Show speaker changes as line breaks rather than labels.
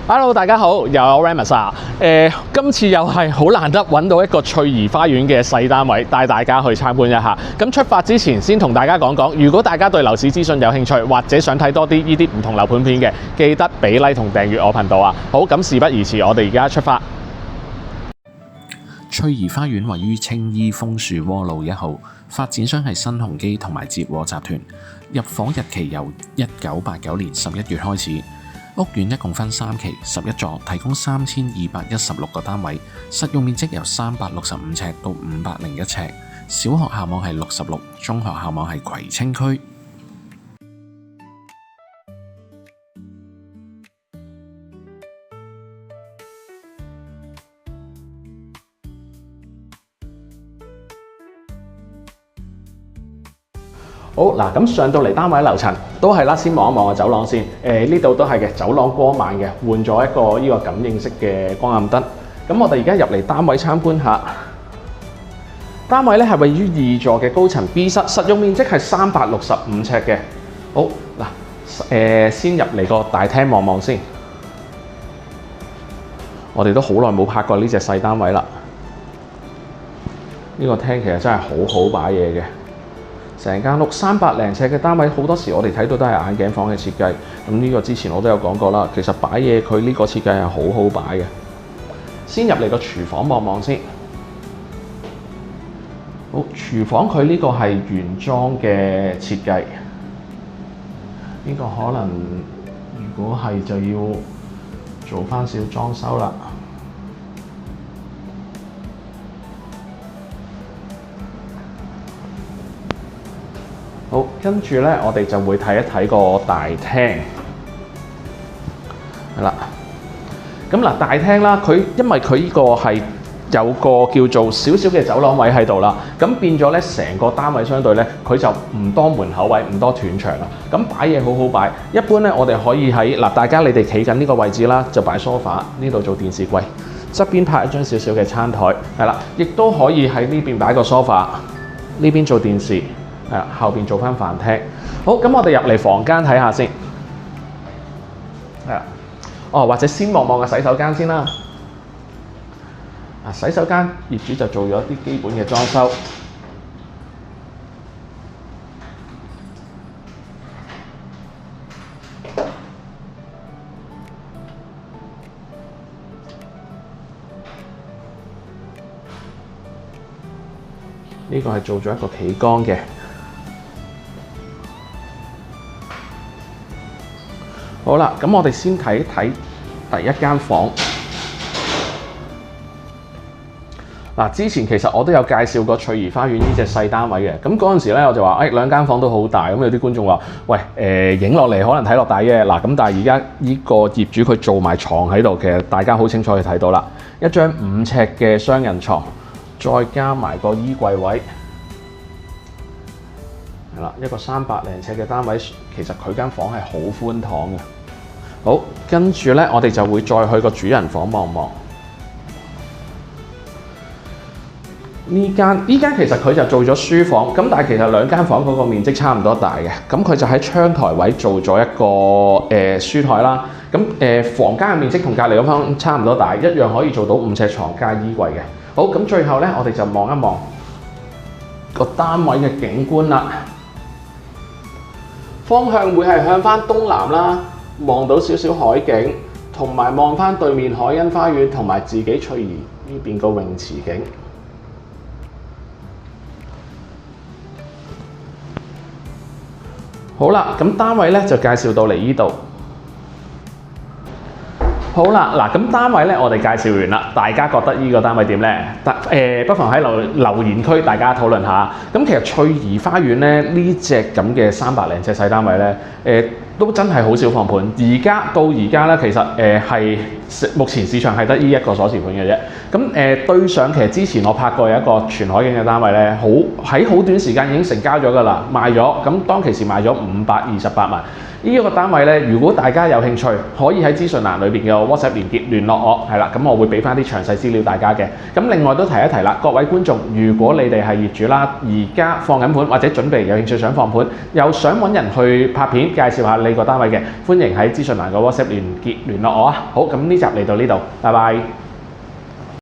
Hello， 大家好，又有 Remus 啊。今次又係好難得揾到一個翠怡花園嘅細單位，帶大家去參觀一下。咁出發之前，先同大家講講，如果大家對樓市資訊有興趣，或者想睇多啲呢啲唔同樓盤片嘅，記得俾 like 同訂閱我頻道啊。好，咁事不宜遲，我哋而家出發。
翠怡花園位於青衣楓樹窩路1號，發展商係新鴻基同埋捷和集團。入伙日期由1989年11月開始。屋苑一共分3期，11座，提供3216個單位，實用面積由365尺到501尺。小學校網係66，中學校網係葵青區。
好嗱，咁上到嚟單位樓層都係啦，先望一望個走廊先。呢度都係嘅，走廊光猛嘅，換咗一個呢個感應式嘅光暗燈。咁我哋而家入嚟單位參觀下，單位咧係位於2座嘅高層 B 室，實用面積係365尺嘅。好嗱，先入嚟個大廳望望先。我哋都好耐冇拍過呢隻細單位啦。呢個廳其實真係好擺嘢嘅。成間屋300零尺嘅單位，好多時我哋睇到都係眼鏡房嘅設計。咁呢個之前我都有講過啦。其實擺嘢佢呢個設計係好擺嘅。先入嚟個廚房望望先。好，廚房佢呢個係原裝嘅設計。呢個可能如果係就要做翻少裝修啦。好，跟住咧，我哋就會睇一睇個大廳，係啦。咁嗱，大廳啦，因為佢呢個係有個叫做少少嘅走廊位喺度啦，咁變咗咧，成個單位相對咧，佢就唔多門口位，唔多斷牆啦。咁擺嘢好擺。一般咧，我哋可以喺嗱，大家你哋企緊呢個位置啦，就擺梳化，呢度做電視櫃，側邊拍一張少少嘅餐台，係啦，亦都可以喺呢邊擺個梳化，呢邊做電視。係啦，後邊做翻飯廳。好，咁我哋入嚟房間睇下先。係啦，或者先望望個洗手間先啦。洗手間業主就做咗啲基本嘅裝修。呢個係做咗一個企缸嘅。好啦，咁我哋先睇睇第一間房。嗱，之前其實我都有介紹過翠怡花園呢隻細單位嘅。咁嗰陣時咧，我就話，兩間房都好大。咁有啲觀眾話，喂，影落嚟可能睇落大嘅。嗱，咁但係而家呢個業主佢做埋床喺度，其實大家好清楚去睇到啦。一張5尺嘅雙人床，再加埋個衣櫃位。係啦，一個300零尺嘅單位，其實佢間房係好寬敞嘅。好，跟住咧，我哋就會再去個主人房望望。呢間其實佢就做咗書房，咁但係其實兩間房嗰個面積差唔多大嘅。咁佢就喺窗台位做咗一個書台啦。咁房間嘅面積同隔離嗰間差唔多大，一樣可以做到5尺床加衣櫃嘅。好，咁最後咧，我哋就望一望個單位嘅景觀啦。方向會係向翻東南啦。望到少少海景，同埋望翻對面海欣花園同埋自己翠怡呢邊個泳池景。好啦，咁單位咧就介紹到嚟呢度。好啦，嗱，咁單位咧我哋介紹完啦，大家覺得呢個單位點咧？不妨喺留言區大家討論下。咁其實翠怡花園咧呢隻咁嘅300零尺細單位咧，都真係好少放盤。到而家咧，其實係目前市場係得呢一個鎖匙盤嘅啫。咁對上其實之前我拍過有一個全海景嘅單位咧，喺好短時間已經成交咗㗎啦，賣咗。咁當其時賣咗528萬。呢一個單位咧，如果大家有興趣，可以喺資訊欄裏邊嘅 WhatsApp 連結聯絡我，係啦，咁我會俾翻啲詳細資料大家嘅。咁另外都提一提啦，各位觀眾，如果你哋係業主啦，而家放緊盤或者準備有興趣想放盤，又想揾人去拍片介紹下你個單位嘅，歡迎喺資訊欄嘅 WhatsApp 連結聯絡我啊。好，咁呢集嚟到呢度，拜拜。